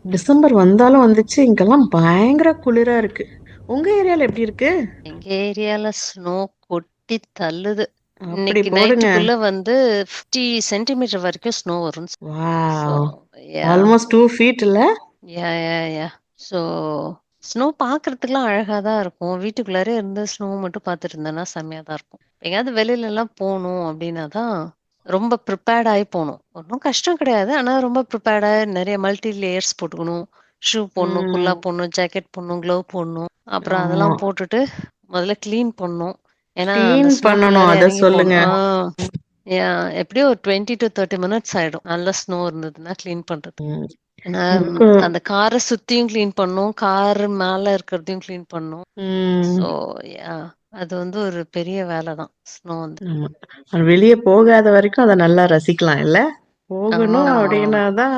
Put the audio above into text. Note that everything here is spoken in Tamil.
டிசம்பர் வந்தாலும் வந்துச்சு. இங்கெல்லாம் பயங்கர குளிரா இருக்கு. உங்க ஏரியால எப்படி இருக்கு? எங்க ஏரியால ஸ்னோ கொட்டி தள்ளுது. அப்படி இன்னைக்கு போடுங்க. நைட்டுக்குள்ள வந்து 50 சென்டிமீட்டர் வரைக்கும் ஸ்னோ வரும்னு ஸோ வாவ்! யா ஆல்மோஸ்ட் 2 ஃபீட் இல்ல? யா யா யா ஸோ ஸ்னோ பார்க்கறதுக்குலாம் அழகா தான் இருக்கும். வீட்டுக்குள்ளாரே இருந்து ஸ்னோ மட்டும் பார்த்துட்டு இருந்தேன்னா செம்மையா தான் இருக்கும். எங்கேயாவது வெளியிலலாம் போணும் அப்படின்னா தான் ரொம்ப ப்ரிப்பேர்ட் ஆயி போணும். ஒண்ணும் கஷ்டம் கிடையாது. ஆனா ரொம்ப ப்ரிப்பேர்டா நெறைய மல்டி லேயர்ஸ் போட்டுக்கணும். ஷூ போடணும், குல்லா ம். போடணும், ஜாக்கெட் போடணும், க்ளோவ் போடணும். அப்புறம் ஆமா. அதெல்லாம் போட்டுட்டு முதல்ல கிளீன் பண்ணணும். ஏன்னா அந்த கிளீன் பண்ணணும். ஸ்னோக்குள்ளார அத இறங்கி சொல்லுங்க. போணும். எப்படியும் ஒரு 20 டூ 30 மினிட்ஸ் ஆயிடும். நல்ல ஸ்னோ இருந்ததுன்னா கிளீன் பண்றதுக்கு. ம். ஏன்னா எனக்கு அந்த கார சுத்தியும் கிளீன் பண்ணணும். கார் மேல இருக்கிறதையும் கிளீன் பண்ணணும். ஸோ ம். யா அது வந்து ஒரு பெரிய வேலை தான். ஸ்னோ வந்து. ஆமா. வெளிய போகாத வரைக்கும் அத நல்லா ரசிக்கலாம் இல்ல? ஆமா, போகணும் ஆமா, ஆமா. அப்டின்னா தான்